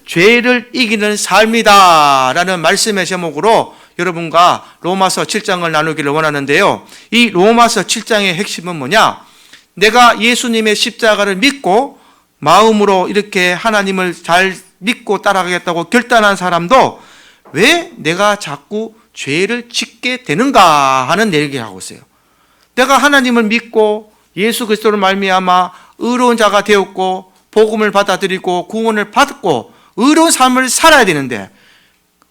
죄를 이기는 삶이다 라는 말씀의 제목으로 여러분과 로마서 7장을 나누기를 원하는데요. 이 로마서 7장의 핵심은 뭐냐? 내가 예수님의 십자가를 믿고 마음으로 이렇게 하나님을 잘 믿고 따라가겠다고 결단한 사람도 왜 내가 자꾸 죄를 짓게 되는가 하는 얘기를 하고 있어요. 내가 하나님을 믿고 예수 그리스도를 말미암아 의로운 자가 되었고 복음을 받아들이고 구원을 받고 의로운 삶을 살아야 되는데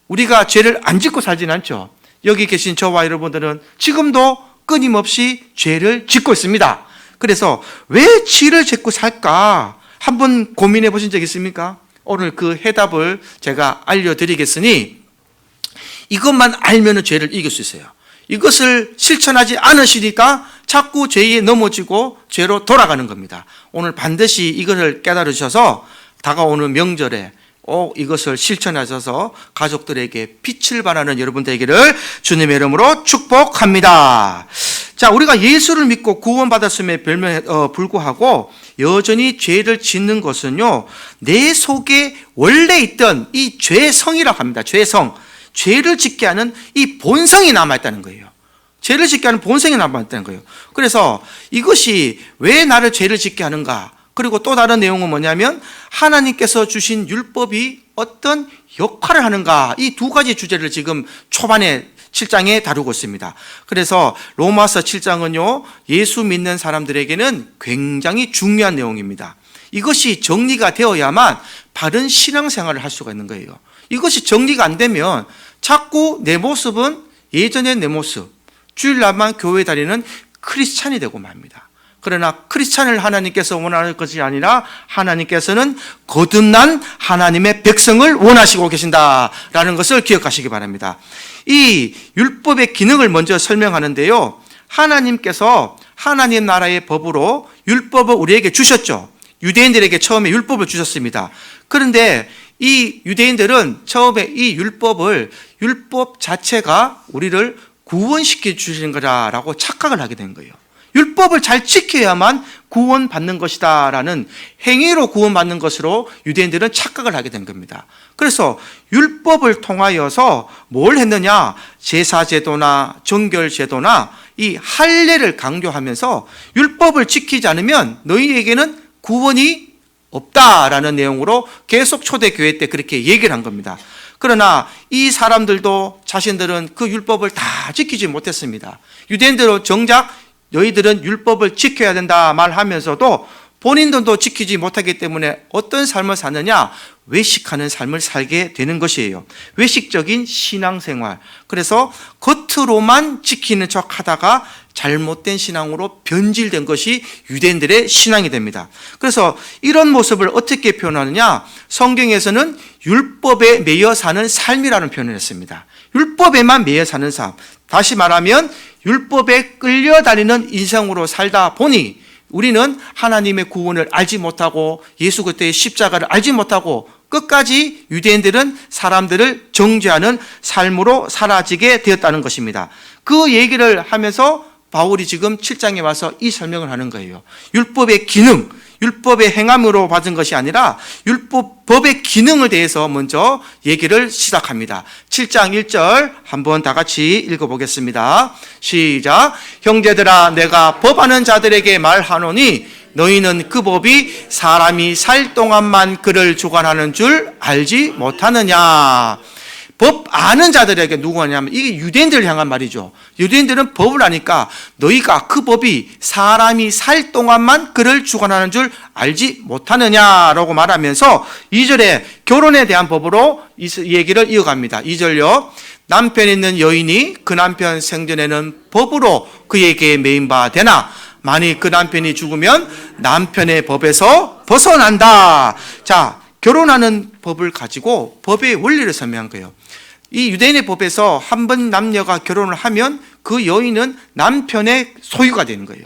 우리가 죄를 안 짓고 살진 않죠. 여기 계신 저와 여러분들은 지금도 끊임없이 죄를 짓고 있습니다. 그래서 왜 죄를 짓고 살까? 한번 고민해 보신 적 있습니까? 오늘 그 해답을 제가 알려드리겠으니 이것만 알면 죄를 이길 수 있어요. 이것을 실천하지 않으시니까 자꾸 죄에 넘어지고 죄로 돌아가는 겁니다. 오늘 반드시 이것을 깨달으셔서 다가오는 명절에 이것을 실천하셔서 가족들에게 빛을 발하는 여러분 되기를 주님의 이름으로 축복합니다. 자, 우리가 예수를 믿고 구원받았음에 불구하고 여전히 죄를 짓는 것은요, 내 속에 원래 있던 이 죄성이라고 합니다. 죄성. 죄를 짓게 하는 이 본성이 남아있다는 거예요. 죄를 짓게 하는 본성이 남아있다는 거예요. 그래서 이것이 왜 나를 죄를 짓게 하는가? 그리고 또 다른 내용은 뭐냐면 하나님께서 주신 율법이 어떤 역할을 하는가? 이 두 가지 주제를 지금 초반에 7장에 다루고 있습니다. 그래서 로마서 7장은요, 예수 믿는 사람들에게는 굉장히 중요한 내용입니다. 이것이 정리가 되어야만 바른 신앙생활을 할 수가 있는 거예요. 이것이 정리가 안 되면 자꾸 내 모습은 예전의 내 모습, 주일날만 교회 다니는 크리스찬이 되고 맙니다. 그러나 크리스찬을 하나님께서 원하는 것이 아니라 하나님께서는 거듭난 하나님의 백성을 원하시고 계신다라는 것을 기억하시기 바랍니다. 이 율법의 기능을 먼저 설명하는데요, 하나님께서 하나님 나라의 법으로 율법을 우리에게 주셨죠. 유대인들에게 처음에 율법을 주셨습니다. 그런데 이 유대인들은 처음에 이 율법 자체가 우리를 구원시켜 주시는 거라고 착각을 하게 된 거예요. 율법을 잘 지켜야만 구원받는 것이다 라는 행위로 구원받는 것으로 유대인들은 착각을 하게 된 겁니다. 그래서 율법을 통하여서 뭘 했느냐? 제사제도나 정결제도나 이 할례를 강조하면서 율법을 지키지 않으면 너희에게는 구원이 없다라는 내용으로 계속 초대교회 때 그렇게 얘기를 한 겁니다. 그러나 이 사람들도 자신들은 그 율법을 다 지키지 못했습니다. 유대인들은 정작 너희들은 율법을 지켜야 된다 말하면서도 본인들도 지키지 못하기 때문에 어떤 삶을 사느냐? 외식하는 삶을 살게 되는 것이에요. 외식적인 신앙생활. 그래서 겉으로만 지키는 척 하다가 잘못된 신앙으로 변질된 것이 유대인들의 신앙이 됩니다. 그래서 이런 모습을 어떻게 표현하느냐? 성경에서는 율법에 매여 사는 삶이라는 표현을 했습니다. 율법에만 매여 사는 삶. 다시 말하면 율법에 끌려다니는 인생으로 살다 보니 우리는 하나님의 구원을 알지 못하고 예수 그리스도의 십자가를 알지 못하고 끝까지 유대인들은 사람들을 정죄하는 삶으로 사라지게 되었다는 것입니다. 그 얘기를 하면서 바울이 지금 7장에 와서 이 설명을 하는 거예요. 율법의 기능, 율법의 행함으로 받은 것이 아니라 법의 기능에 대해서 먼저 얘기를 시작합니다. 7장 1절 한번 다 같이 읽어보겠습니다. 시작. 형제들아, 내가 법하는 자들에게 말하노니 너희는 그 법이 사람이 살 동안만 그를 주관하는 줄 알지 못하느냐. 법 아는 자들에게 누구냐면 이게 유대인들을 향한 말이죠. 유대인들은 법을 아니까 너희가 그 법이 사람이 살 동안만 그를 주관하는 줄 알지 못하느냐라고 말하면서 2절에 결혼에 대한 법으로 이 얘기를 이어갑니다. 2절요. 남편 있는 여인이 그 남편 생전에는 법으로 그에게 매인 바 되나 만일 그 남편이 죽으면 남편의 법에서 벗어난다. 자, 결혼하는 법을 가지고 법의 원리를 설명한 거예요. 이 유대인의 법에서 한 번 남녀가 결혼을 하면 그 여인은 남편의 소유가 되는 거예요.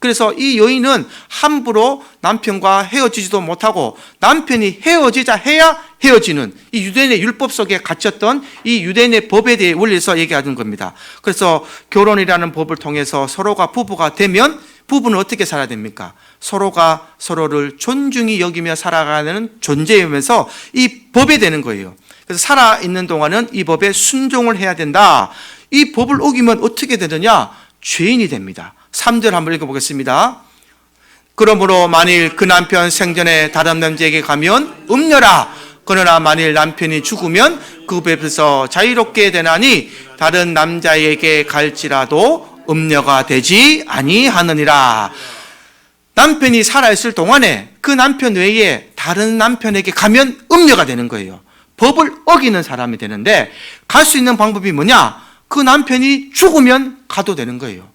그래서 이 여인은 함부로 남편과 헤어지지도 못하고 남편이 헤어지자 해야 헤어지는 이 유대인의 율법 속에 갇혔던 이 유대인의 법에 대해 원리에서 얘기하는 겁니다. 그래서 결혼이라는 법을 통해서 서로가 부부가 되면 부부는 어떻게 살아야 됩니까? 서로가 서로를 존중히 여기며 살아가는 존재이면서 이 법에 되는 거예요. 그래서 살아있는 동안은 이 법에 순종을 해야 된다. 이 법을 어기면 어떻게 되느냐? 죄인이 됩니다. 3절 한번 읽어보겠습니다. 그러므로 만일 그 남편 생전에 다른 남자에게 가면 음녀라. 그러나 만일 남편이 죽으면 그 법에서 자유롭게 되나니 다른 남자에게 갈지라도 음녀가 되지 아니하느니라. 남편이 살아있을 동안에 그 남편 외에 다른 남편에게 가면 음녀가 되는 거예요. 법을 어기는 사람이 되는데 갈 수 있는 방법이 뭐냐? 그 남편이 죽으면 가도 되는 거예요.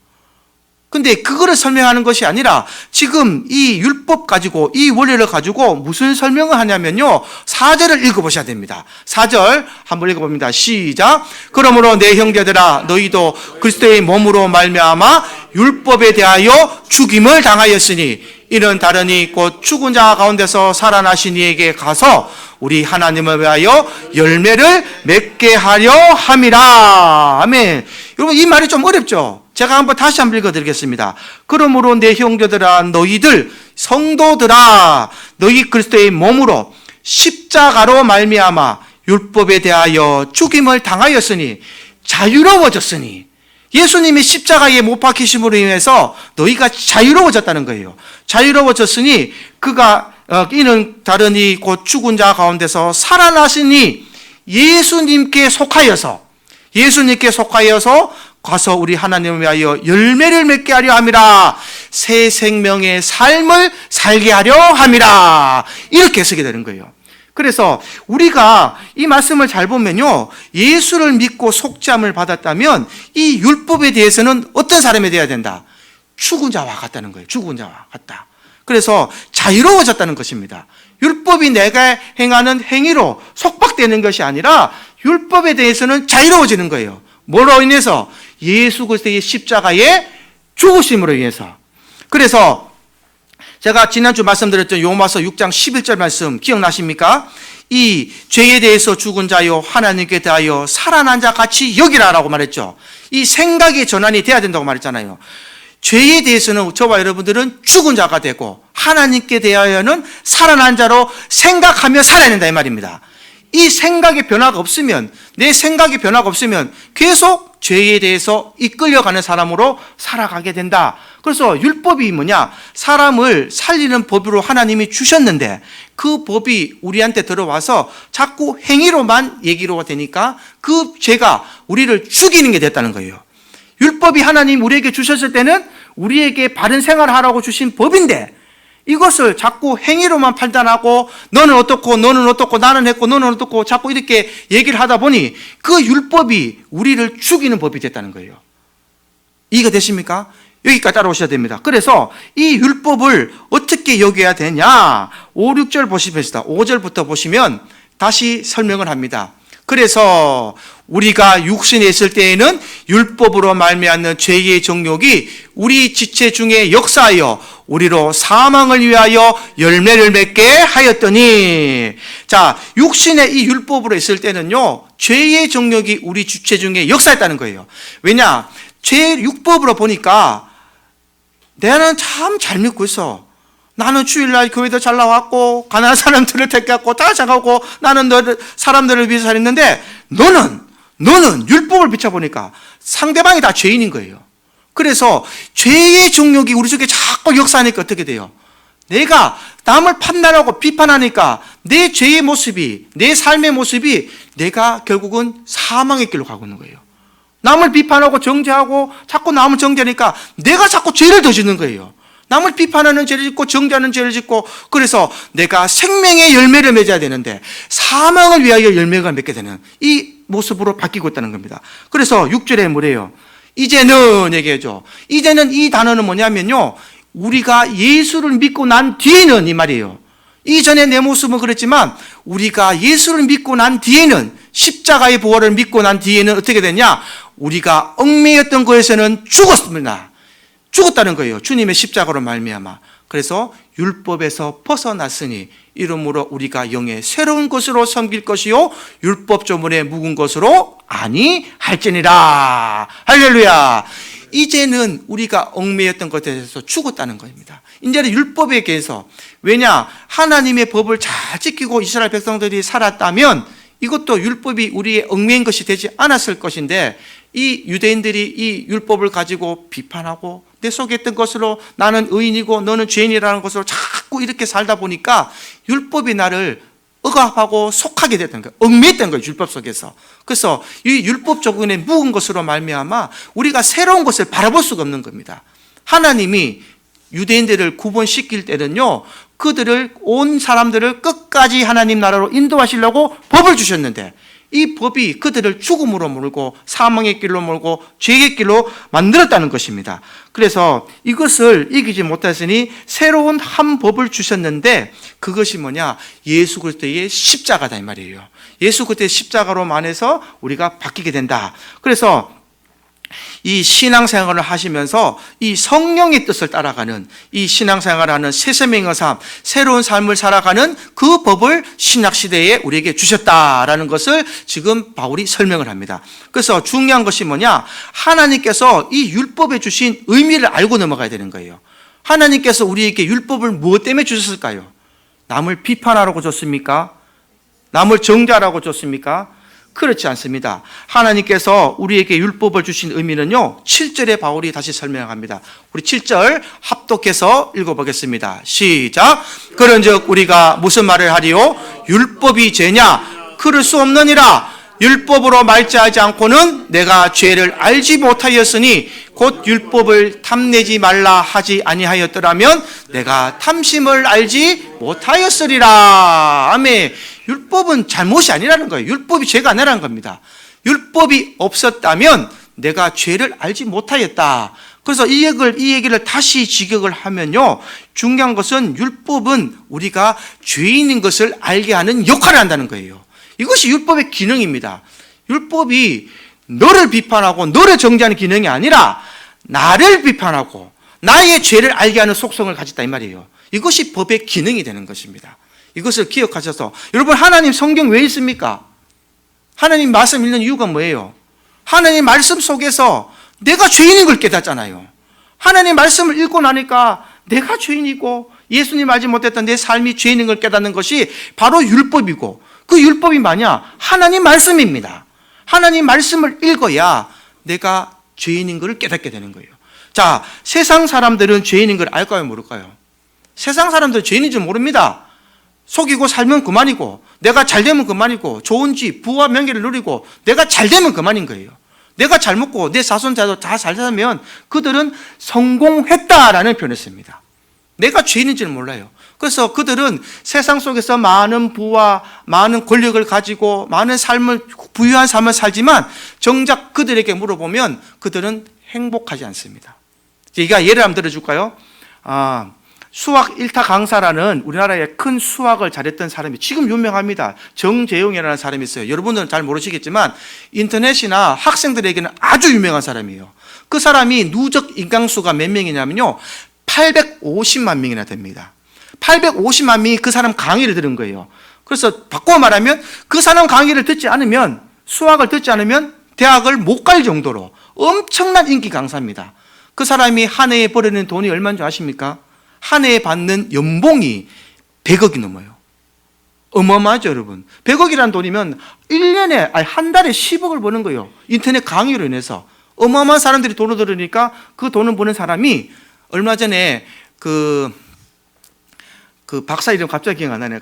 근데 그거를 설명하는 것이 아니라 지금 이 율법 가지고 이 원리를 가지고 무슨 설명을 하냐면요, 4절을 읽어보셔야 됩니다. 4절 한번 읽어봅니다. 시작. 그러므로 내 형제들아 너희도 그리스도의 몸으로 말미암아 율법에 대하여 죽임을 당하였으니 이는 다르니 곧 죽은 자 가운데서 살아나신 이에게 가서 우리 하나님을 위하여 열매를 맺게 하려 함이라. 아멘. 여러분 이 말이 좀 어렵죠? 제가 다시 한번 읽어드리겠습니다. 그러므로 내 형제들아 너희들 성도들아 너희 그리스도의 몸으로 십자가로 말미암아 율법에 대하여 죽임을 당하였으니 자유로워졌으니, 예수님이 십자가에 못 박히심으로 인해서 너희가 자유로워졌다는 거예요. 자유로워졌으니 그가 이는 다르니 곧 죽은 자 가운데서 살아나시니 예수님께 속하여서 가서 우리 하나님을 위하여 열매를 맺게 하려 함이라. 새 생명의 삶을 살게 하려 함이라. 이렇게 쓰게 되는 거예요. 그래서 우리가 이 말씀을 잘 보면요, 예수를 믿고 속죄함을 받았다면 이 율법에 대해서는 어떤 사람이 되어야 된다? 죽은 자와 같다는 거예요. 죽은 자와 같다. 그래서 자유로워졌다는 것입니다. 율법이 내가 행하는 행위로 속박되는 것이 아니라 율법에 대해서는 자유로워지는 거예요. 뭐로 인해서? 예수 그리스도의 십자가의 죽으심으로 인해서. 그래서 제가 지난주 말씀드렸던 로마서 6장 11절 말씀 기억나십니까? 이 죄에 대해서 죽은 자요 하나님께 대하여 살아난 자 같이 여기라라고 말했죠. 이 생각의 전환이 돼야 된다고 말했잖아요. 죄에 대해서는 저와 여러분들은 죽은 자가 되고 하나님께 대하여는 살아난 자로 생각하며 살아야 된다 이 말입니다. 이 생각의 변화가 없으면, 내 생각의 변화가 없으면 계속 죄에 대해서 이끌려가는 사람으로 살아가게 된다. 그래서 율법이 뭐냐? 사람을 살리는 법으로 하나님이 주셨는데 그 법이 우리한테 들어와서 자꾸 행위로만 얘기로 되니까 그 죄가 우리를 죽이는 게 됐다는 거예요. 율법이 하나님 우리에게 주셨을 때는 우리에게 바른 생활을 하라고 주신 법인데 이것을 자꾸 행위로만 판단하고 너는 어떻고 너는 어떻고 나는 했고 너는 어떻고 자꾸 이렇게 얘기를 하다 보니 그 율법이 우리를 죽이는 법이 됐다는 거예요. 이해가 되십니까? 여기까지 따라오셔야 됩니다. 그래서 이 율법을 어떻게 여겨야 되냐? 5, 6절 보시겠습니다. 5절부터 보시면 다시 설명을 합니다. 그래서 우리가 육신에 있을 때에는 율법으로 말미암는 죄의 정욕이 우리 지체 중에 역사하여 우리로 사망을 위하여 열매를 맺게 하였더니, 자, 육신에 이 율법으로 있을 때는요, 죄의 정욕이 우리 지체 중에 역사했다는 거예요. 왜냐? 죄 율법으로 보니까 나는 참 잘 믿고 있어. 나는 주일날 교회도 잘 나왔고 가난한 사람들을 택했고 다 잘하고 나는 사람들을 위해서 살았는데 너는 율법을 비춰보니까 상대방이 다 죄인인 거예요. 그래서 죄의 정욕이 우리 속에 자꾸 역사하니까 어떻게 돼요? 내가 남을 판단하고 비판하니까 내 죄의 모습이, 내 삶의 모습이 내가 결국은 사망의 길로 가고 있는 거예요. 남을 비판하고 정죄하고 자꾸 남을 정죄하니까 내가 자꾸 죄를 더 짓는 거예요. 남을 비판하는 죄를 짓고 정죄하는 죄를 짓고, 그래서 내가 생명의 열매를 맺어야 되는데 사망을 위하여 열매가 맺게 되는 이 모습으로 바뀌고 있다는 겁니다. 그래서 6절에 뭐래요? 이제는 얘기해줘. 이제는 이 단어는 뭐냐면요, 우리가 예수를 믿고 난 뒤에는 이 말이에요. 이전에 내 모습은 그랬지만 우리가 예수를 믿고 난 뒤에는, 십자가의 보혈을 믿고 난 뒤에는 어떻게 되냐? 우리가 얽매였던 것에서는 죽었다는 거예요. 주님의 십자가로 말미암아. 그래서 율법에서 벗어났으니 이러므로 우리가 영의 새로운 것으로 섬길 것이요 율법 조문에 묵은 것으로 아니할지니라. 할렐루야. 이제는 우리가 얽매였던 것에 대해서 죽었다는 겁니다. 이제는 율법에 의해서, 왜냐? 하나님의 법을 잘 지키고 이스라엘 백성들이 살았다면 이것도 율법이 우리의 얽매인 것이 되지 않았을 것인데, 이 유대인들이 이 율법을 가지고 비판하고 내 속에 있던 것으로 나는 의인이고 너는 죄인이라는 것으로 자꾸 이렇게 살다 보니까 율법이 나를 억압하고 속하게 됐던 거예요. 얽매였던 거예요, 율법 속에서. 그래서 이 율법 조건에 묵은 것으로 말미암아 우리가 새로운 것을 바라볼 수가 없는 겁니다. 하나님이 유대인들을 구원시킬 때는요, 그들을, 온 사람들을 끝까지 하나님 나라로 인도하시려고 법을 주셨는데, 이 법이 그들을 죽음으로 몰고 사망의 길로 몰고 죄의 길로 만들었다는 것입니다. 그래서 이것을 이기지 못했으니 새로운 한 법을 주셨는데, 그것이 뭐냐? 예수 그리스도의 십자가다 이 말이에요. 예수 그리스도의 십자가로만 해서 우리가 바뀌게 된다. 그래서 이 신앙생활을 하시면서 이 성령의 뜻을 따라가는, 이 신앙생활하는 새 생명의 삶, 새로운 삶을 살아가는 그 법을 신약시대에 우리에게 주셨다라는 것을 지금 바울이 설명을 합니다. 그래서 중요한 것이 뭐냐? 하나님께서 이 율법에 주신 의미를 알고 넘어가야 되는 거예요. 하나님께서 우리에게 율법을 무엇 때문에 주셨을까요? 남을 비판하라고 줬습니까? 남을 정죄하라고 줬습니까? 그렇지 않습니다. 하나님께서 우리에게 율법을 주신 의미는요, 7절에 바울이 다시 설명합니다. 우리 7절 합독해서 읽어보겠습니다. 시작. 그런즉 우리가 무슨 말을 하리요? 율법이 죄냐? 그럴 수 없느니라. 율법으로 말지하지 않고는 내가 죄를 알지 못하였으니 곧 율법을 탐내지 말라 하지 아니하였더라면 내가 탐심을 알지 못하였으리라. 아멘. 율법은 잘못이 아니라는 거예요. 율법이 죄가 아니라는 겁니다. 율법이 없었다면 내가 죄를 알지 못하였다. 그래서 이 얘기를 다시 직역을 하면요, 중요한 것은 율법은 우리가 죄인인 것을 알게 하는 역할을 한다는 거예요. 이것이 율법의 기능입니다. 율법이 너를 비판하고 너를 정죄하는 기능이 아니라 나를 비판하고 나의 죄를 알게 하는 속성을 가졌다 이 말이에요. 이것이 법의 기능이 되는 것입니다. 이것을 기억하셔서, 여러분, 하나님 성경 왜 있습니까? 하나님 말씀 읽는 이유가 뭐예요? 하나님 말씀 속에서 내가 죄인인 걸 깨닫잖아요. 하나님 말씀을 읽고 나니까 내가 죄인이고 예수님 알지 못했던 내 삶이 죄인인 걸 깨닫는 것이 바로 율법이고, 그 율법이 뭐냐? 하나님 말씀입니다. 하나님 말씀을 읽어야 내가 죄인인 걸 깨닫게 되는 거예요. 자, 세상 사람들은 죄인인 걸 알까요, 모를까요? 세상 사람들은 죄인인 줄 모릅니다. 속이고 살면 그만이고, 내가 잘 되면 그만이고, 좋은 집, 부와 명예를 누리고 내가 잘 되면 그만인 거예요. 내가 잘 먹고 내 자손자도 다 잘 살면 그들은 성공했다라는 표현을 씁니다. 내가 죄인인 줄 몰라요. 그래서 그들은 세상 속에서 많은 부와 많은 권력을 가지고 많은 삶을, 부유한 삶을 살지만 정작 그들에게 물어보면 그들은 행복하지 않습니다. 제가 예를 한번 들어줄까요? 수학 1타 강사라는 우리나라에 큰 수학을 잘했던 사람이 지금 유명합니다. 정재용이라는 사람이 있어요. 여러분들은 잘 모르시겠지만 인터넷이나 학생들에게는 아주 유명한 사람이에요. 그 사람이 누적 인강수가 몇 명이냐면요, 850만 명이나 됩니다. 850만 명이 그 사람 강의를 들은 거예요. 그래서 바꿔 말하면 그 사람 강의를 듣지 않으면, 수학을 듣지 않으면 대학을 못 갈 정도로 엄청난 인기 강사입니다. 그 사람이 한 해에 벌어내는 돈이 얼마인 줄 아십니까? 한 해에 받는 연봉이 100억이 넘어요. 어마어마하죠, 여러분. 100억이라는 돈이면 1년에, 아니 한 달에 10억을 버는 거예요. 인터넷 강의로 인해서. 어마어마한 사람들이 돈을 들으니까 그 돈을 버는 사람이 얼마 전에 그 박사 이름 갑자기 기억 안 나네.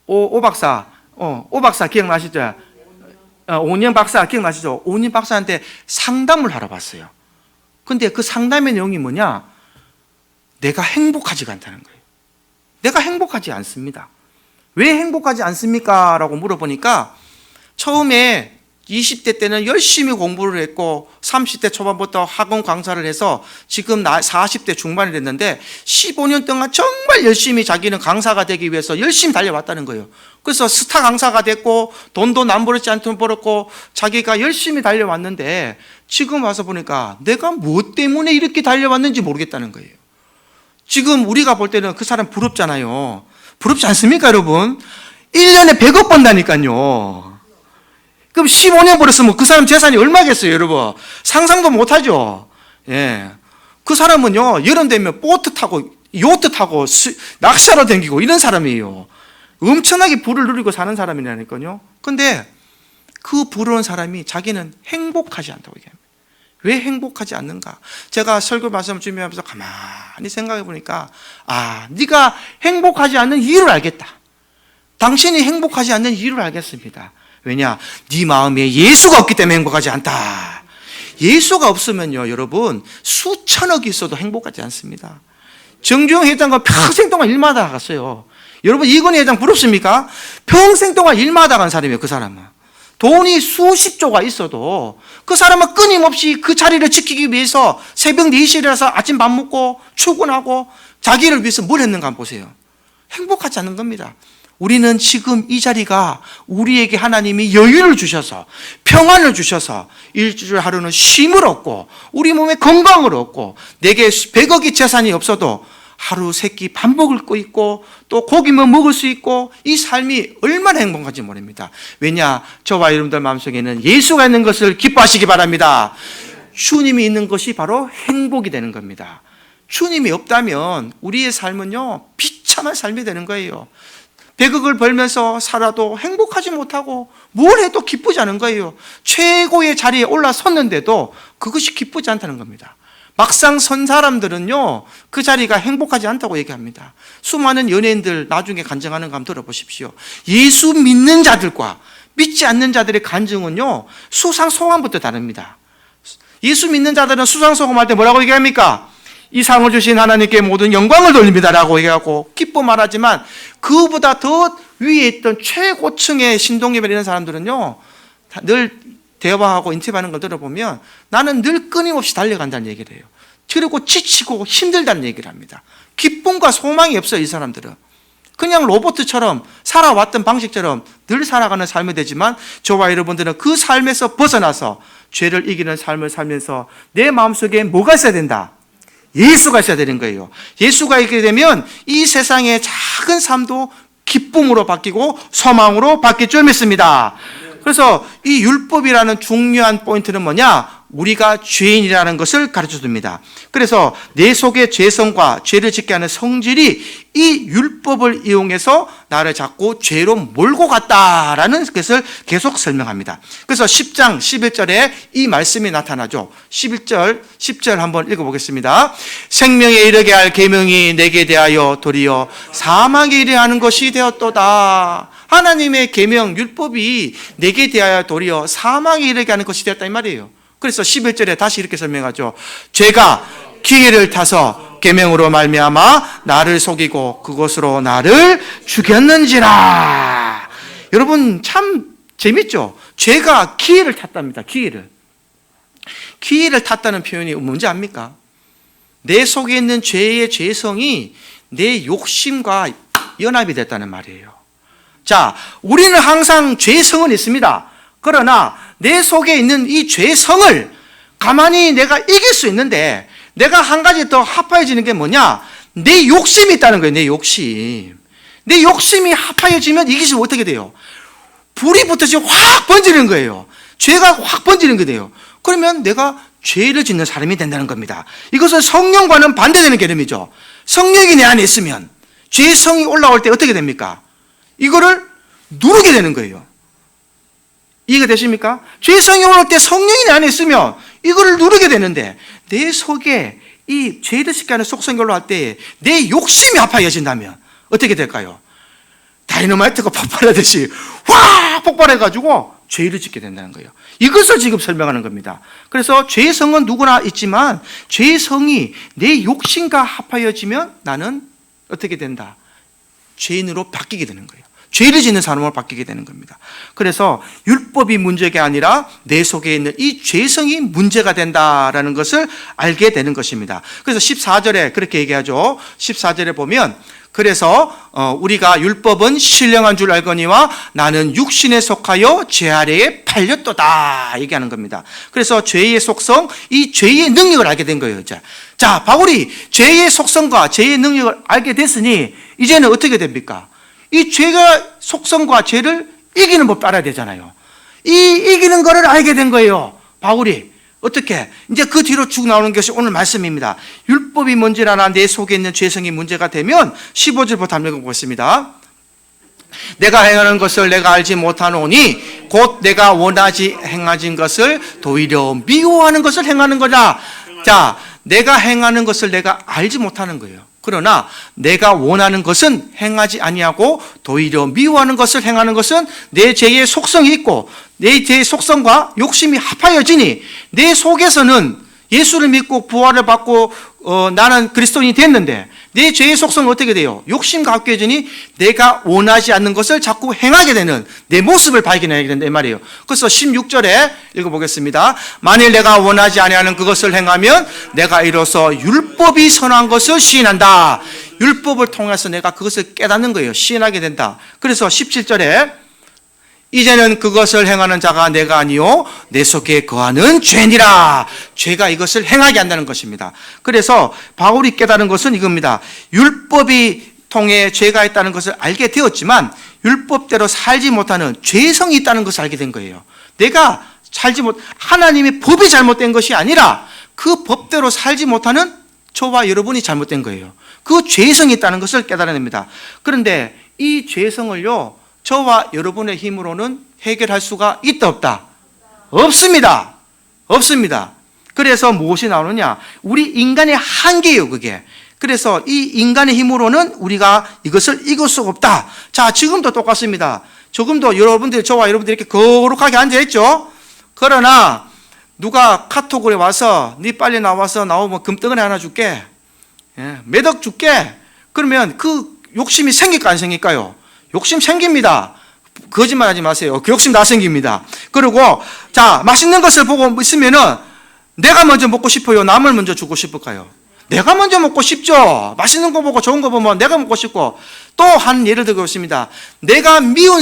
오 박사, 오 박사 기억나시죠? 오은영 박사 기억나시죠? 오은영 박사한테 상담을 하러 갔어요. 근데 그 상담의 내용이 뭐냐? 내가 행복하지가 않다는 거예요. 내가 행복하지 않습니다. 왜 행복하지 않습니까? 라고 물어보니까 처음에 20대 때는 열심히 공부를 했고 30대 초반부터 학원 강사를 해서 지금 40대 중반이 됐는데 15년 동안 정말 열심히 자기는 강사가 되기 위해서 열심히 달려왔다는 거예요. 그래서 스타 강사가 됐고 돈도 남부럽지 않도록 벌었고 자기가 열심히 달려왔는데 지금 와서 보니까 내가 무엇 때문에 이렇게 달려왔는지 모르겠다는 거예요. 지금 우리가 볼 때는 그 사람 부럽잖아요. 부럽지 않습니까, 여러분? 1년에 100억 번다니까요. 그럼 15년 벌었으면 그 사람 재산이 얼마겠어요, 여러분? 상상도 못하죠. 예. 그 사람은요, 여름 되면 보트 타고, 요트 타고, 낚시하러 다니고 이런 사람이에요. 엄청나게 부를 누리고 사는 사람이라니까요. 근데 그 부러운 사람이 자기는 행복하지 않다고 얘기합니다. 왜 행복하지 않는가? 제가 설교 말씀을 준비하면서 가만히 생각해 보니까, 네가 행복하지 않는 이유를 알겠다. 당신이 행복하지 않는 이유를 알겠습니다. 왜냐? 네 마음에 예수가 없기 때문에 행복하지 않다. 예수가 없으면요, 여러분, 수천억이 있어도 행복하지 않습니다. 정주영 회장과 평생 동안 일마다 갔어요. 여러분, 이건희 회장 부럽습니까? 평생 동안 일마다 간 사람이에요, 그 사람은. 돈이 수십조가 있어도 그 사람은 끊임없이 그 자리를 지키기 위해서 새벽 4시에 일어나서 아침 밥 먹고 출근하고 자기를 위해서 뭘 했는가 한번 보세요. 행복하지 않는 겁니다. 우리는 지금 이 자리가 우리에게 하나님이 여유를 주셔서 평안을 주셔서 일주일 하루는 쉼을 얻고 우리 몸에 건강을 얻고 내게 100억의 재산이 없어도 하루 세끼 밥 먹을 거 있고 또 고기만 먹을 수 있고 이 삶이 얼마나 행복한지 모릅니다. 왜냐? 저와 여러분들 마음속에는 예수가 있는 것을 기뻐하시기 바랍니다. 주님이 있는 것이 바로 행복이 되는 겁니다. 주님이 없다면 우리의 삶은요, 비참한 삶이 되는 거예요. 100억을 벌면서 살아도 행복하지 못하고 뭘 해도 기쁘지 않은 거예요. 최고의 자리에 올라섰는데도 그것이 기쁘지 않다는 겁니다. 막상 선 사람들은요, 그 자리가 행복하지 않다고 얘기합니다. 수많은 연예인들 나중에 간증하는 거 한번 들어보십시오. 예수 믿는 자들과 믿지 않는 자들의 간증은요, 수상소감부터 다릅니다. 예수 믿는 자들은 수상소감할 때 뭐라고 얘기합니까? 이 상을 주신 하나님께 모든 영광을 돌립니다라고 얘기하고 기뻐 말하지만 그보다 더 위에 있던 최고층의 신동엽을 이런 사람들은요, 늘 대화하고 인터뷰하는 걸 들어보면 나는 늘 끊임없이 달려간다는 얘기를 해요. 그리고 지치고 힘들다는 얘기를 합니다. 기쁨과 소망이 없어요, 이 사람들은. 그냥 로봇처럼 살아왔던 방식처럼 늘 살아가는 삶이 되지만 저와 여러분들은 그 삶에서 벗어나서 죄를 이기는 삶을 살면서 내 마음속에 뭐가 있어야 된다? 예수가 있어야 되는 거예요. 예수가 있게 되면 이 세상의 작은 삶도 기쁨으로 바뀌고 소망으로 바뀔 줄 믿습니다. 그래서 이 율법이라는 중요한 포인트는 뭐냐? 우리가 죄인이라는 것을 가르쳐 줍니다. 그래서 내 속의 죄성과 죄를 짓게 하는 성질이 이 율법을 이용해서 나를 자꾸 죄로 몰고 갔다라는 것을 계속 설명합니다. 그래서 10장 11절에 이 말씀이 나타나죠. 11절, 10절 한번 읽어보겠습니다. 생명에 이르게 할 계명이 내게 대하여 도리어 사망에 이르게 하는 것이 되었도다. 하나님의 계명, 율법이 내게 대하여 도리어 사망에 이르게 하는 것이 되었다 이 말이에요. 그래서 11절에 다시 이렇게 설명하죠. 죄가 기회를 타서 계명으로 말미암아 나를 속이고 그것으로 나를 죽였는지라. 여러분 참 재밌죠? 죄가 기회를 탔답니다. 기회를 탔다는 표현이 뭔지 압니까? 내 속에 있는 죄의 죄성이 내 욕심과 연합이 됐다는 말이에요. 자, 우리는 항상 죄성은 있습니다. 그러나 내 속에 있는 이 죄성을 가만히 내가 이길 수 있는데 내가 한 가지 더 합하여지는 게 뭐냐? 내 욕심이 있다는 거예요. 내 욕심. 내 욕심이 합하여지면 이기지 못하게 돼요. 불이 붙듯이 확 번지는 거예요. 죄가 확 번지는 게 돼요. 그러면 내가 죄를 짓는 사람이 된다는 겁니다. 이것은 성령과는 반대되는 개념이죠. 성령이 내 안에 있으면 죄성이 올라올 때 어떻게 됩니까? 이거를 누르게 되는 거예요. 이해가 되십니까? 죄성이 올라올 때 성령이 내 안에 있으면 이거를 누르게 되는데 내 속에 이 죄를 짓게 하는 속성이 올라올 때 내 욕심이 합하여진다면 어떻게 될까요? 다이너마이트가 폭발하듯이 확 폭발해가지고 죄를 짓게 된다는 거예요. 이것을 지금 설명하는 겁니다. 그래서 죄성은 누구나 있지만 죄성이 내 욕심과 합하여지면 나는 어떻게 된다? 죄인으로 바뀌게 되는 거예요. 죄를 짓는 사람으로 바뀌게 되는 겁니다. 그래서 율법이 문제가 아니라 내 속에 있는 이 죄성이 문제가 된다라는 것을 알게 되는 것입니다. 그래서 14절에 그렇게 얘기하죠. 14절에 보면 그래서 우리가 율법은 신령한 줄 알거니와 나는 육신에 속하여 죄 아래에 팔렸도다 얘기하는 겁니다. 그래서 죄의 속성, 이 죄의 능력을 알게 된 거예요. 자, 바울이 죄의 속성과 죄의 능력을 알게 됐으니 이제는 어떻게 됩니까? 이 죄가 속성과 죄를 이기는 법 알아야 되잖아요. 이기는 거를 알게 된 거예요. 바울이. 어떻게? 이제 그 뒤로 쭉 나오는 것이 오늘 말씀입니다. 율법이 뭔지라나 내 속에 있는 죄성이 문제가 되면 15절부터 한번 읽어보겠습니다. 내가 행하는 것을 내가 알지 못하노니 곧 내가 원하지 행하진 것을 도리어 미워하는 것을 행하는 거다. 자, 내가 행하는 것을 내가 알지 못하는 거예요. 그러나 내가 원하는 것은 행하지 아니하고 도리어 미워하는 것을 행하는 것은 내 죄의 속성이 있고 내 죄의 속성과 욕심이 합하여지니 내 속에서는 예수를 믿고 부활을 받고 나는 그리스도인이 됐는데 내 죄의 속성은 어떻게 돼요? 욕심과 합해지니 내가 원하지 않는 것을 자꾸 행하게 되는 내 모습을 발견하게 된다 이 말이에요. 그래서 16절에 읽어보겠습니다. 만일 내가 원하지 아니하는 그것을 행하면 내가 이로써 율법이 선한 것을 시인한다. 율법을 통해서 내가 그것을 깨닫는 거예요. 시인하게 된다. 그래서 17절에 이제는 그것을 행하는 자가 내가 아니요 내 속에 거하는 죄니라. 죄가 이것을 행하게 한다는 것입니다. 그래서 바울이 깨달은 것은 이겁니다. 율법이 통해 죄가 있다는 것을 알게 되었지만 율법대로 살지 못하는 죄성이 있다는 것을 알게 된 거예요. 내가 하나님의 법이 잘못된 것이 아니라 그 법대로 살지 못하는 저와 여러분이 잘못된 거예요. 그 죄성이 있다는 것을 깨달아냅니다. 그런데 이 죄성을요 저와 여러분의 힘으로는 해결할 수가 있다 없다? 없습니다. 없습니다. 그래서 무엇이 나오느냐? 우리 인간의 한계예요, 그게. 그래서 이 인간의 힘으로는 우리가 이것을 이길 수가 없다. 자, 지금도 똑같습니다. 조금도 여러분들, 저와 여러분들이 이렇게 거룩하게 앉아있죠? 그러나 누가 카톡으로 와서 네 빨리 나오면 금덩어리 하나 줄게. 몇 억 줄게. 그러면 그 욕심이 생길까 안 생길까요? 욕심 생깁니다. 거짓말 하지 마세요. 그 욕심 다 생깁니다. 그리고 자, 맛있는 것을 보고 있으면은 내가 먼저 먹고 싶어요? 남을 먼저 주고 싶을까요? 내가 먼저 먹고 싶죠. 맛있는 거 보고 좋은 거 보면 내가 먹고 싶고. 또 한 예를 들겠습니다. 내가 미운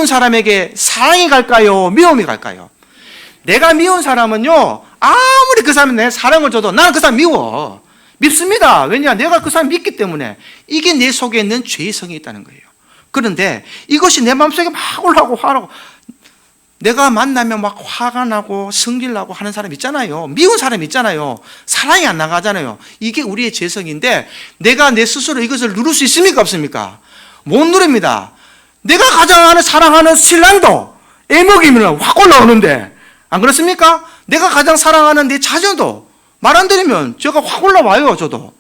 사람에게 사랑이 갈까요? 미움이 갈까요? 내가 미운 사람은요 아무리 그 사람이 내 사랑을 줘도 나는 그 사람 미워. 밉습니다. 왜냐? 내가 그 사람 믿기 때문에. 이게 내 속에 있는 죄성이 있다는 거예요. 그런데 이것이 내 마음속에 막 올라오고 화나고 내가 만나면 막 화가 나고 성질 나고 하는 사람 있잖아요. 미운 사람 있잖아요. 사랑이 안 나가잖아요. 이게 우리의 죄성인데 내가 내 스스로 이것을 누를 수 있습니까? 없습니까? 못 누립니다. 내가 가장 사랑하는 신랑도 애먹이면 확 올라오는데 안 그렇습니까? 내가 가장 사랑하는 내 자녀도 말 안 들으면 제가 확 올라와요, 저도.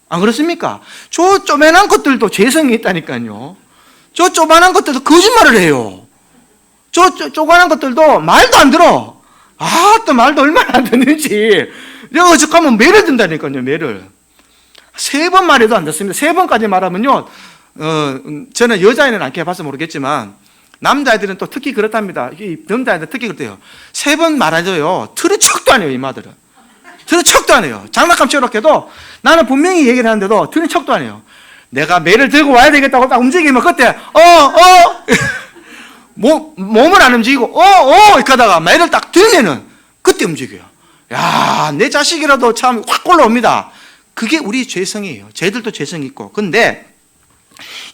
안 그렇습니까? 저 쪼매난 것들도 죄성이 있다니까요. 저 쪼만한 것들도 거짓말을 해요. 저 쪼만한 것들도 말도 안 들어. 또 말도 얼마나 안 듣는지. 내가 어떡하면 매를 든다니까요, 매를. 3번 말해도 안 듣습니다. 3번까지 말하면요, 저는 여자애는 안 해봐서 모르겠지만, 남자애들은 또 특히 그렇답니다. 남자애들 특히 그렇대요. 3번 말해도요, 틀은 척도 안 해요, 이마들은. 들은 척도 안 해요. 장난감 치워놓게도 나는 분명히 얘기를 하는데도 들은 척도 안 해요. 내가 매를 들고 와야 되겠다고 딱 움직이면 그때 몸을 안 움직이고 이렇게 하다가 매를 딱 들면은 그때 움직여요. 야, 내 자식이라도 참 확 올라옵니다. 그게 우리 죄성이에요. 쟤들도 죄성이 있고. 근데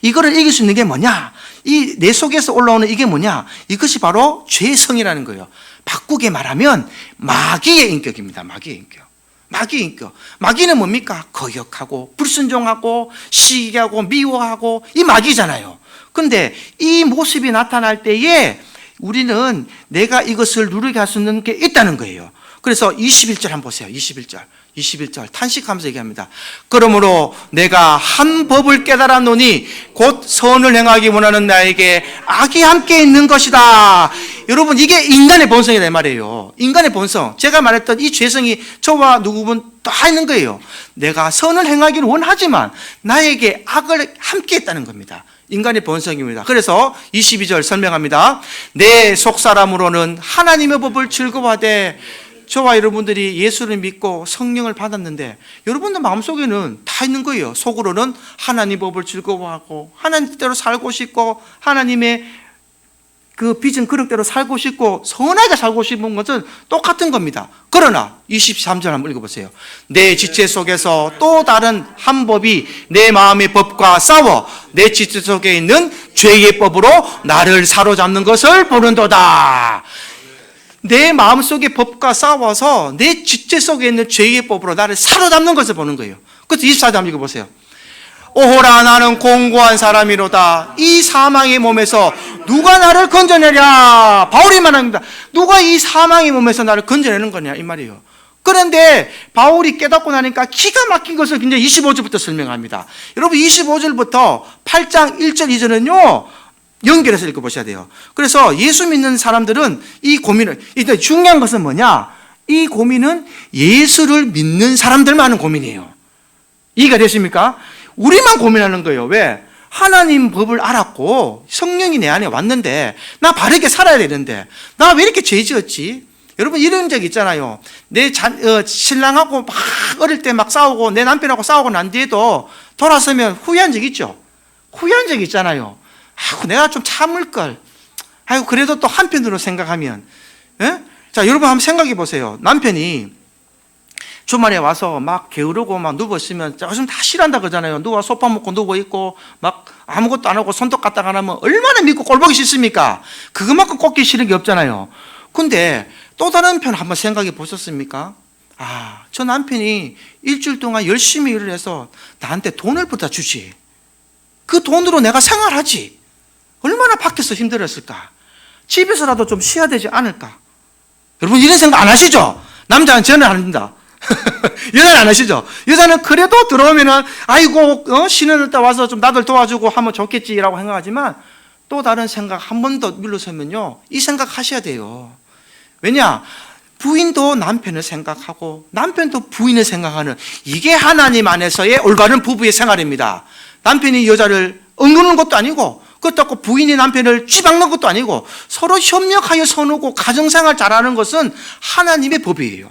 이거를 이길 수 있는 게 뭐냐? 이 내 속에서 올라오는 이게 뭐냐? 이것이 바로 죄성이라는 거예요. 바꾸게 말하면 마귀의 인격입니다. 마귀의 인격. 마귀의 인격. 마귀는 뭡니까? 거역하고 불순종하고 시기하고 미워하고 이 마귀잖아요. 그런데 이 모습이 나타날 때에 우리는 내가 이것을 누르게 할 수 있는 게 있다는 거예요. 그래서 21절 한번 보세요. 21절 탄식하면서 얘기합니다. 그러므로 내가 한 법을 깨달았노니 곧 선을 행하기 원하는 나에게 악이 함께 있는 것이다. 여러분, 이게 인간의 본성이다 이 말이에요. 인간의 본성. 제가 말했던 이 죄성이 저와 누구분 다 있는 거예요. 내가 선을 행하기를 원하지만 나에게 악을 함께 있다는 겁니다. 인간의 본성입니다. 그래서 22절 설명합니다. 내 속사람으로는 하나님의 법을 즐거워하되. 저와 여러분들이 예수를 믿고 성령을 받았는데 여러분들 마음속에는 다 있는 거예요. 속으로는 하나님 법을 즐거워하고 하나님 뜻대로 살고 싶고 하나님의 그 빚은 그릇대로 살고 싶고 선하게 살고 싶은 것은 똑같은 겁니다. 그러나 23절 한번 읽어보세요. 내 지체 속에서 또 다른 한 법이 내 마음의 법과 싸워 내 지체 속에 있는 죄의 법으로 나를 사로잡는 것을 보는도다. 내 마음속의 법과 싸워서 내 지체 속에 있는 죄의 법으로 나를 사로잡는 것을 보는 거예요. 그래서 24절 읽어보세요. 오호라 나는 공고한 사람이로다. 이 사망의 몸에서 누가 나를 건져내랴. 바울이 말합니다. 누가 이 사망의 몸에서 나를 건져내는 거냐 이 말이에요. 그런데 바울이 깨닫고 나니까 기가 막힌 것을 굉장히 25절부터 설명합니다. 여러분 25절부터 8장 1절 2절은요 연결해서 읽어보셔야 돼요. 그래서 예수 믿는 사람들은 이 고민을, 일단 중요한 것은 뭐냐, 이 고민은 예수를 믿는 사람들만 하는 고민이에요. 이해가 되십니까? 우리만 고민하는 거예요. 왜? 하나님 법을 알았고 성령이 내 안에 왔는데 나 바르게 살아야 되는데 나 왜 이렇게 죄 지었지? 여러분 이런 적 있잖아요. 내 신랑하고 막 어릴 때 막 싸우고 내 남편하고 싸우고 난 뒤에도 돌아서면 후회한 적 있죠? 후회한 적 있잖아요. 내가 좀 참을걸. 그래도 또 한편으로 생각하면, 예? 자, 여러분 한번 생각해 보세요. 남편이 주말에 와서 막 게으르고 막 누워있으면 요즘 다 싫어한다 그러잖아요. 누가 소파 먹고 누워있고 막 아무것도 안 하고 손톱 갖다가 안 하면 얼마나 믿고 꼴보기 싫습니까? 그것만큼 꼴보기 싫은 게 없잖아요. 근데 또 다른 편 한번 생각해 보셨습니까? 저 남편이 일주일 동안 열심히 일을 해서 나한테 돈을 부다 주지. 그 돈으로 내가 생활하지. 얼마나 밖에서 힘들었을까? 집에서라도 좀 쉬어야 되지 않을까? 여러분 이런 생각 안 하시죠? 남자는 저는 안 합니다. 여자는 안 하시죠? 여자는 그래도 들어오면은 아이고 쉬는 때 와서 좀 나들 도와주고 하면 좋겠지라고 생각하지만 또 다른 생각 한 번 더 밀러서면요 이 생각 하셔야 돼요. 왜냐? 부인도 남편을 생각하고 남편도 부인을 생각하는, 이게 하나님 안에서의 올바른 부부의 생활입니다. 남편이 여자를 억누르는 것도 아니고 그렇다고 부인이 남편을 쥐박는 것도 아니고 서로 협력하여 서누고 가정생활 잘하는 것은 하나님의 법이에요.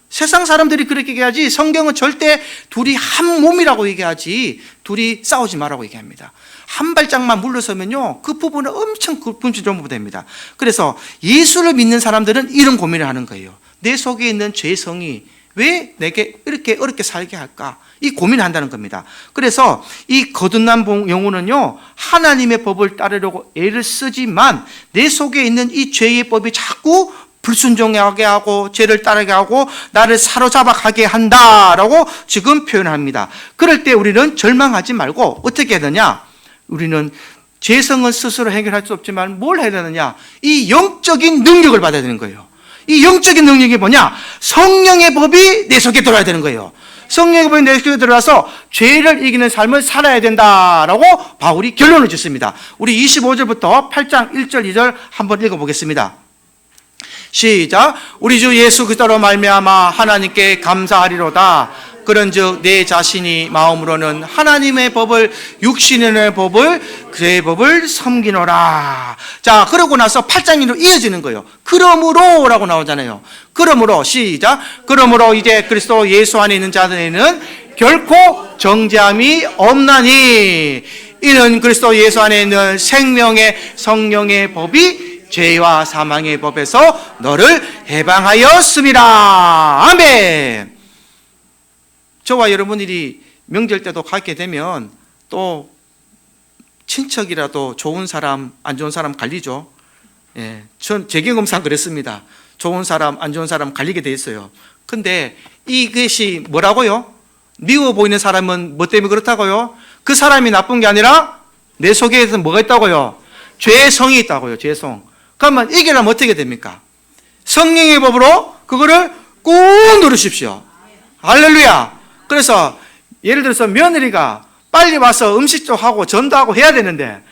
세상 사람들이 그렇게 얘기하지 성경은 절대 둘이 한 몸이라고 얘기하지 둘이 싸우지 말라고 얘기합니다. 한 발짝만 물러서면요 그 부분은 엄청 금시초문됩니다. 그래서 예수를 믿는 사람들은 이런 고민을 하는 거예요. 내 속에 있는 죄성이 왜 내게 이렇게 어렵게 살게 할까? 이 고민을 한다는 겁니다. 그래서 이 거듭난 영혼은요 하나님의 법을 따르려고 애를 쓰지만 내 속에 있는 이 죄의 법이 자꾸 불순종하게 하고 죄를 따르게 하고 나를 사로잡아 가게 한다라고 지금 표현합니다. 그럴 때 우리는 절망하지 말고 어떻게 해야 되냐? 우리는 죄성은 스스로 해결할 수 없지만 뭘 해야 되느냐? 이 영적인 능력을 받아야 되는 거예요. 이 영적인 능력이 뭐냐? 성령의 법이 내 속에 들어야 되는 거예요. 성령의 법이 내 속에 들어와서 죄를 이기는 삶을 살아야 된다라고 바울이 결론을 짓습니다. 우리 25절부터 8장 1절 2절 한번 읽어보겠습니다. 시작. 우리 주 예수 그리스도로 말미암아 하나님께 감사하리로다. 그런즉 내 자신이 마음으로는 하나님의 법을 육신의 법을 그의 법을 섬기노라. 자, 그러고 나서 8장으로 이어지는 거예요. 그러므로라고 나오잖아요. 그러므로 시작. 그러므로 이제 그리스도 예수 안에 있는 자들에는 결코 정죄함이 없나니 이는 그리스도 예수 안에 있는 생명의 성령의 법이 죄와 사망의 법에서 너를 해방하였습니다. 아멘. 저와 여러분들이 명절 때도 가게 되면 또 친척이라도 좋은 사람, 안 좋은 사람 갈리죠. 예, 제 경험상 그랬습니다. 좋은 사람, 안 좋은 사람 갈리게 돼 있어요. 근데 이것이 뭐라고요? 미워 보이는 사람은 뭐 때문에 그렇다고요? 그 사람이 나쁜 게 아니라 내 속에서 뭐가 있다고요? 죄성이 있다고요. 죄성. 그러면 이기려면 어떻게 됩니까? 성령의 법으로 그거를 꾹 누르십시오. 할렐루야. 그래서 예를 들어서 며느리가 빨리 와서 음식 좀 하고 전도 하고 해야 되는데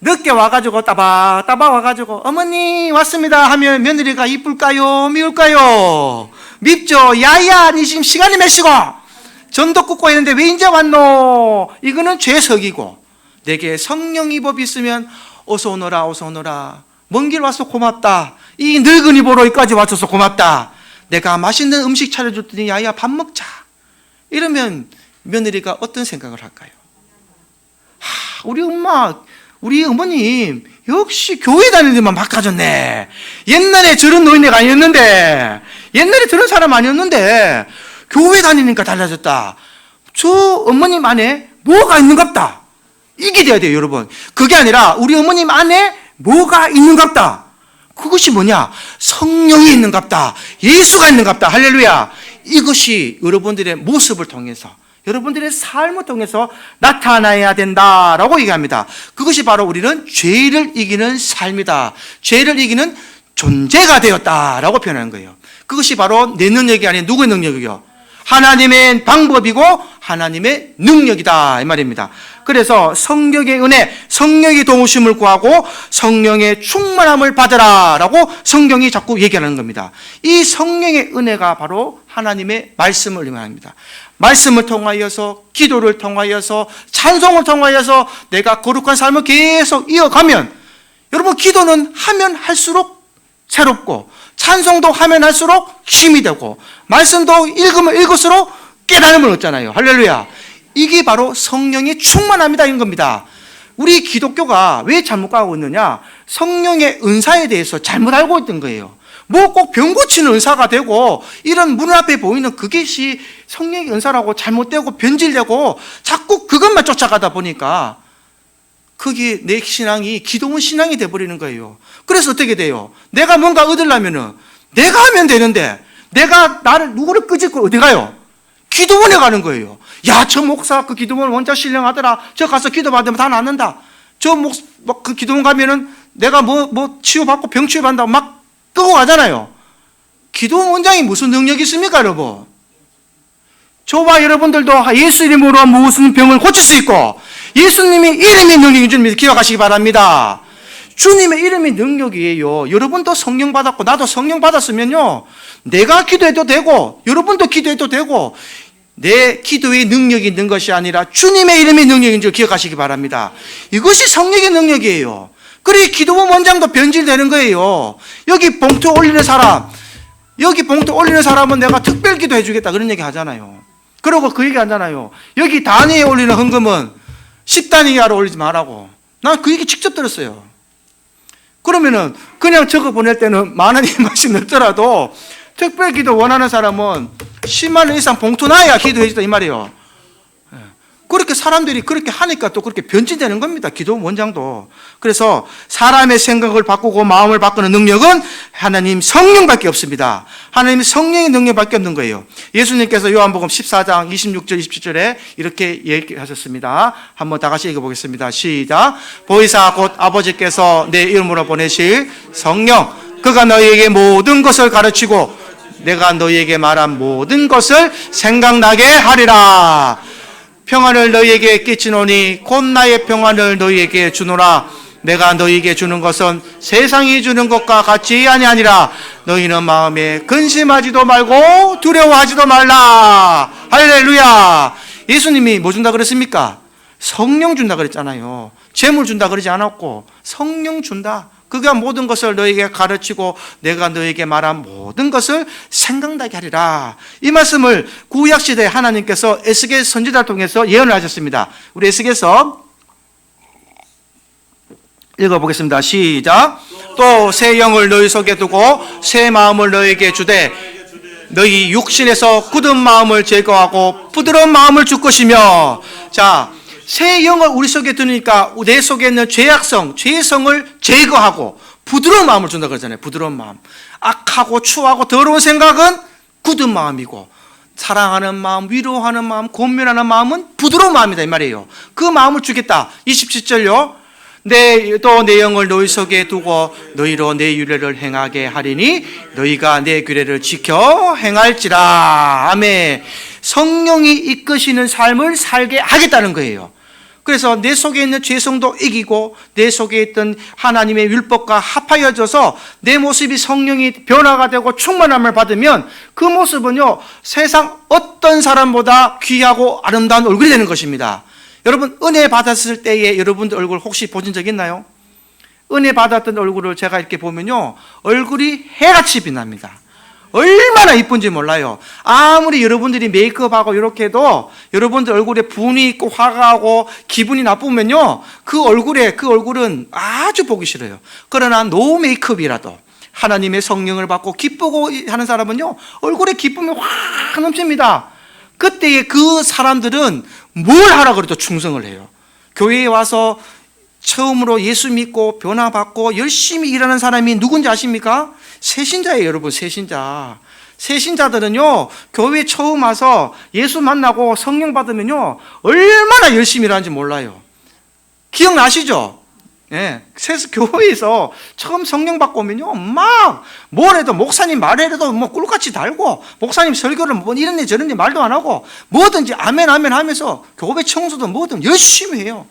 늦게 와가지고 따박따박 와가지고 어머니 왔습니다 하면 며느리가 이쁠까요? 미울까요? 밉죠. 야야 니 지금 시간이 몇 시고 전도 굽고 있는데 왜 이제 왔노? 이거는 죄석이고 내게 성령의 법이 있으면 어서 오너라 어서 오너라. 먼 길 와서 고맙다. 이 늙은이 보러 여기까지 와줘서 고맙다. 내가 맛있는 음식 차려줬더니 야야 밥 먹자. 이러면 며느리가 어떤 생각을 할까요? 우리 엄마, 우리 어머님 역시 교회 다닐 때만 바꿔줬네. 옛날에 저런 노인네가 아니었는데, 옛날에 저런 사람 아니었는데 교회 다니니까 달라졌다. 저 어머님 안에 뭐가 있는갑다. 이게 돼야 돼요, 여러분. 그게 아니라 우리 어머님 안에 뭐가 있는갑다. 그것이 뭐냐? 성령이 있는갑다. 예수가 있는갑다. 할렐루야. 이것이 여러분들의 모습을 통해서, 여러분들의 삶을 통해서 나타나야 된다라고 얘기합니다. 그것이 바로 우리는 죄를 이기는 삶이다. 죄를 이기는 존재가 되었다라고 표현하는 거예요. 그것이 바로 내 능력이 아닌 누구의 능력이요? 하나님의 방법이고 하나님의 능력이다 이 말입니다. 그래서 성령의 은혜, 성령의 도우심을 구하고 성령의 충만함을 받으라라고 성경이 자꾸 얘기하는 겁니다. 이 성령의 은혜가 바로 하나님의 말씀을 의미합니다. 말씀을 통하여서, 기도를 통하여서, 찬송을 통하여서 내가 거룩한 삶을 계속 이어가면, 여러분, 기도는 하면 할수록 새롭고, 찬송도 하면 할수록 힘이 되고, 말씀도 읽으면 읽을수록 깨달음을 얻잖아요. 할렐루야. 이게 바로 성령의 충만함이다 이런 겁니다. 우리 기독교가 왜 잘못 가고 있느냐? 성령의 은사에 대해서 잘못 알고 있던 거예요. 뭐 꼭 병 고치는 은사가 되고 이런 문 앞에 보이는 그것이 성령의 은사라고 잘못되고 변질되고 자꾸 그것만 쫓아가다 보니까 그게 내 신앙이 기도원 신앙이 돼버리는 거예요. 그래서 어떻게 돼요? 내가 뭔가 얻으려면은 내가 하면 되는데 내가 누구를 끄집고 어디 가요? 기도원에 가는 거예요. 야, 저 목사 그 기도원 원자 신령하더라. 저 가서 기도받으면 다 낫는다. 그 기도원 가면은 내가 뭐 치유받고 병 치유받는다고 막 끄고 가잖아요. 기도원 원장이 무슨 능력이 있습니까, 여러분? 저와 여러분들도 예수 이름으로 무슨 병을 고칠 수 있고 예수님이 이름이 능력인 줄 기억하시기 바랍니다. 주님의 이름이 능력이에요. 여러분도 성령 받았고 나도 성령 받았으면요, 내가 기도해도 되고 여러분도 기도해도 되고 내 기도의 능력이 있는 것이 아니라 주님의 이름이 능력인 줄 기억하시기 바랍니다. 이것이 성령의 능력이에요. 그래 기도원 원장도 변질되는 거예요. 여기 봉투 올리는 사람은 내가 특별 기도해 주겠다 그런 얘기 하잖아요. 그러고 그 얘기 하잖아요. 여기 단위에 올리는 헌금은 10단위 이하로 올리지 말라고. 난 그 얘기 직접 들었어요. 그러면은 그냥 적어 보낼 때는 10,000원 이만씩 넣더라도 특별 기도 원하는 사람은 10만 원 이상 봉투 놔야 기도해 주다 이 말이에요. 그렇게 사람들이 그렇게 하니까 또 그렇게 변질되는 겁니다. 기도 원장도. 그래서 사람의 생각을 바꾸고 마음을 바꾸는 능력은 하나님 성령밖에 없습니다. 하나님 성령의 능력밖에 없는 거예요. 예수님께서 요한복음 14장 26절 27절에 이렇게 얘기하셨습니다. 한번 다 같이 읽어보겠습니다. 시작. 보이사 곧 아버지께서 내 이름으로 보내실 성령, 그가 너희에게 모든 것을 가르치고 내가 너희에게 말한 모든 것을 생각나게 하리라. 평안을 너희에게 끼치노니 곧 나의 평안을 너희에게 주노라. 내가 너희에게 주는 것은 세상이 주는 것과 같이 아니하니라. 너희는 마음에 근심하지도 말고 두려워하지도 말라. 할렐루야. 예수님이 뭐 준다 그랬습니까? 성령 준다 그랬잖아요. 재물 준다 그러지 않았고 성령 준다. 그가 모든 것을 너에게 가르치고 내가 너에게 말한 모든 것을 생각나게 하리라. 이 말씀을 구약시대에 하나님께서 에스겔 선지자를 통해서 예언을 하셨습니다. 우리 에스겔서 읽어보겠습니다. 시작. 또 새 영을 너희 속에 두고 새 마음을 너에게 주되 너희 육신에서 굳은 마음을 제거하고 부드러운 마음을 줄 것이며. 자, 새 영을 우리 속에 두니까 내 속에 있는 죄악성, 죄성을 제거하고 부드러운 마음을 준다 그러잖아요. 부드러운 마음. 악하고 추하고 더러운 생각은 굳은 마음이고 사랑하는 마음, 위로하는 마음, 권면하는 마음은 부드러운 마음이다 이 말이에요. 그 마음을 주겠다. 27절요. 또 내 영을 너희 속에 두고 너희로 내 규례를 행하게 하리니 너희가 내 규례를 지켜 행할지라. 아멘. 성령이 이끄시는 삶을 살게 하겠다는 거예요. 그래서 내 속에 있는 죄성도 이기고 내 속에 있던 하나님의 율법과 합하여져서 내 모습이 성령이 변화가 되고 충만함을 받으면 그 모습은요, 세상 어떤 사람보다 귀하고 아름다운 얼굴이 되는 것입니다. 여러분, 은혜 받았을 때에 여러분들 얼굴 혹시 보신 적 있나요? 은혜 받았던 얼굴을 제가 이렇게 보면요, 얼굴이 해같이 빛납니다. 얼마나 이쁜지 몰라요. 아무리 여러분들이 메이크업하고 이렇게 해도 여러분들 얼굴에 분이 있고 화가하고 기분이 나쁘면요, 그 얼굴은 아주 보기 싫어요. 그러나 노 메이크업이라도 하나님의 성령을 받고 기쁘고 하는 사람은요, 얼굴에 기쁨이 확 넘칩니다. 그때에 그 사람들은 뭘 하라 그래도 충성을 해요. 교회에 와서 처음으로 예수 믿고 변화받고 열심히 일하는 사람이 누군지 아십니까? 새신자예요, 여러분. 새신자. 새신자들은요, 교회 처음 와서 예수 만나고 성령 받으면요, 얼마나 열심히 일하는지 몰라요. 기억나시죠? 예, 교회에서 처음 성령 받고 오면요, 막, 뭘 해도, 목사님 말해도 뭐 꿀같이 달고, 목사님 설교를 뭐 이런데 저런데 말도 안 하고, 뭐든지 아멘, 아멘 하면서 교회 청소도 뭐든 열심히 해요.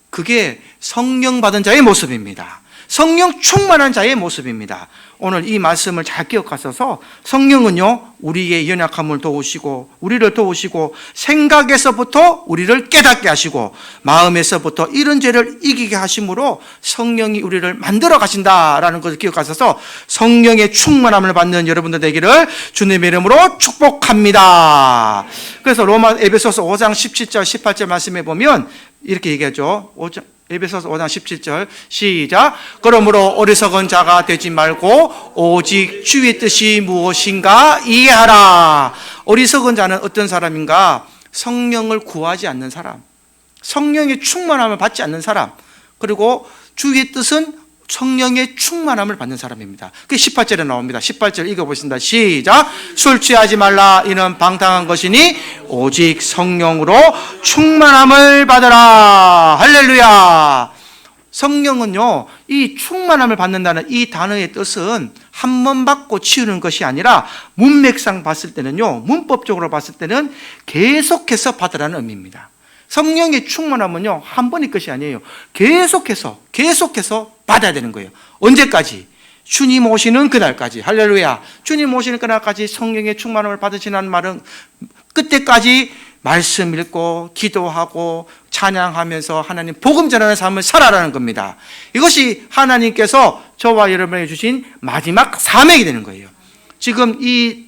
그게 성령 받은 자의 모습입니다. 성령 충만한 자의 모습입니다. 오늘 이 말씀을 잘 기억하셔서 성령은요, 우리의 연약함을 도우시고 우리를 도우시고 생각에서부터 우리를 깨닫게 하시고 마음에서부터 이런 죄를 이기게 하심으로 성령이 우리를 만들어 가신다라는 것을 기억하셔서 성령의 충만함을 받는 여러분들 되기를 주님의 이름으로 축복합니다. 그래서 에베소서 5장 17절 18절 말씀해 보면 이렇게 얘기하죠. 에베소서 5장 17절 시작. 그러므로 어리석은 자가 되지 말고 오직 주의 뜻이 무엇인가 이해하라. 어리석은 자는 어떤 사람인가? 성령을 구하지 않는 사람, 성령의 충만함을 받지 않는 사람, 그리고 주의 뜻은 성령의 충만함을 받는 사람입니다. 그게 18절에 나옵니다. 18절 읽어보신다. 시작. 술 취하지 말라. 이는 방탕한 것이니 오직 성령으로 충만함을 받으라. 할렐루야. 성령은요, 이 충만함을 받는다는 이 단어의 뜻은 한 번 받고 치우는 것이 아니라 문맥상 봤을 때는요, 문법적으로 봤을 때는 계속해서 받으라는 의미입니다. 성령의 충만함은요, 한 번의 것이 아니에요. 계속해서 받아야 되는 거예요. 언제까지? 주님 오시는 그날까지. 할렐루야. 주님 오시는 그날까지 성령의 충만함을 받으시는 말은 그때까지 말씀 읽고 기도하고 찬양하면서 하나님 복음 전하는 삶을 살아라는 겁니다. 이것이 하나님께서 저와 여러분에게 주신 마지막 사명이 되는 거예요. 지금 이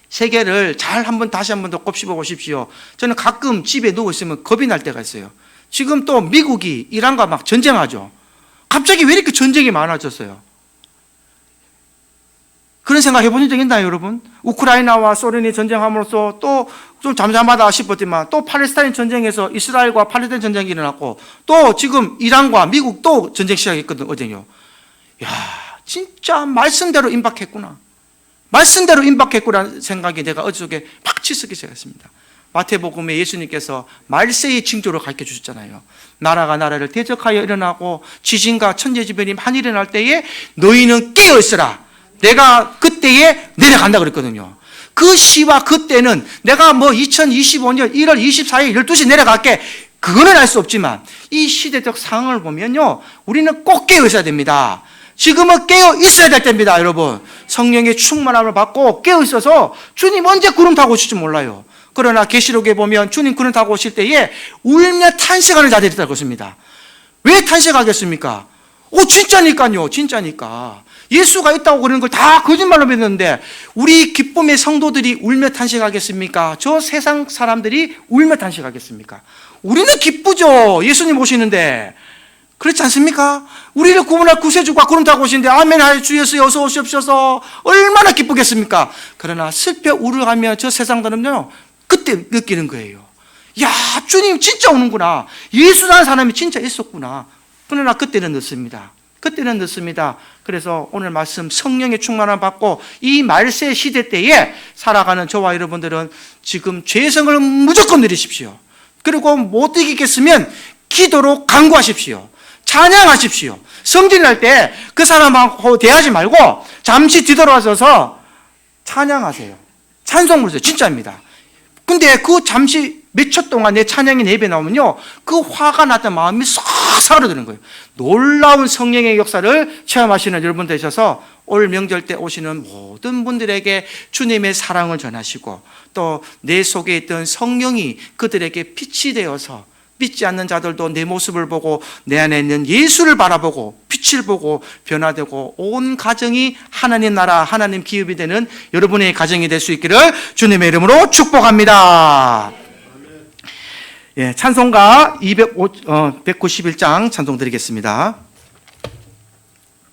세계를 다시 한번 더 곱씹어 보십시오. 저는 가끔 집에 누워 있으면 겁이 날 때가 있어요. 지금 또 미국이 이란과 막 전쟁하죠. 갑자기 왜 이렇게 전쟁이 많아졌어요? 그런 생각 해보신 적 있나요, 여러분? 우크라이나와 소련이 전쟁함으로써 또 좀 잠잠하다 싶었지만 또 팔레스타인 전쟁에서 이스라엘과 팔레스타인 전쟁이 일어났고 또 지금 이란과 미국 또 전쟁 시작했거든요. 야, 진짜 말씀대로 임박했구나. 말씀대로 임박했구라는 생각이 내가 어저께 팍 치솟기 시작했습니다. 마태복음에 예수님께서 말세의 징조를 가르쳐 주셨잖아요. 나라가 나라를 대적하여 일어나고 지진과 천재지변이 많이 일어날 때에 너희는 깨어 있으라. 내가 그때에 내려간다 그랬거든요. 그 시와 그때는 내가 2025년 1월 24일 12시 내려갈게, 그거는 알 수 없지만 이 시대적 상황을 보면요, 우리는 꼭 깨어 있어야 됩니다. 지금은 깨어 있어야 될 때입니다, 여러분. 성령의 충만함을 받고 깨어 있어서 주님 언제 구름 타고 오실지 몰라요. 그러나 계시록에 보면 주님 구름 타고 오실 때에 울며 탄식하는 자들이 있다고 했습니다. 왜 탄식하겠습니까? 진짜니까요. 진짜니까. 예수가 있다고 그러는 걸 다 거짓말로 믿는데 우리 기쁨의 성도들이 울며 탄식하겠습니까? 저 세상 사람들이 울며 탄식하겠습니까? 우리는 기쁘죠. 예수님 오시는데. 그렇지 않습니까? 우리를 구원할 구세주가 구름 타고 오시는데 아멘 하여 주 예수 어서 오시옵소서 얼마나 기쁘겠습니까? 그러나 슬퍼 우려하며 저 세상들은요, 그때 느끼는 거예요. 야, 주님 진짜 오는구나. 예수라는 사람이 진짜 있었구나. 그러나 그때는 늦습니다. 그때는 늦습니다. 그래서 오늘 말씀 성령의 충만함을 받고 이 말세 시대 때에 살아가는 저와 여러분들은 지금 죄성을 무조건 내리십시오. 그리고 못 이기겠으면 기도로 간구하십시오. 찬양하십시오. 성질날 때 그 사람하고 대하지 말고 잠시 뒤돌아서서 찬양하세요. 찬송 부르세요. 진짜입니다. 근데 그 잠시 몇 초 동안 내 찬양이 내 입에 나오면요, 그 화가 났던 마음이 싹 사라지는 거예요. 놀라운 성령의 역사를 체험하시는 여러분 되셔서 올 명절 때 오시는 모든 분들에게 주님의 사랑을 전하시고 또 내 속에 있던 성령이 그들에게 빛이 되어서 믿지 않는 자들도 내 모습을 보고 내 안에 있는 예수를 바라보고 빛을 보고 변화되고 온 가정이 하나님 나라, 하나님 기업이 되는 여러분의 가정이 될 수 있기를 주님의 이름으로 축복합니다. 예, 찬송가 191장 찬송 드리겠습니다.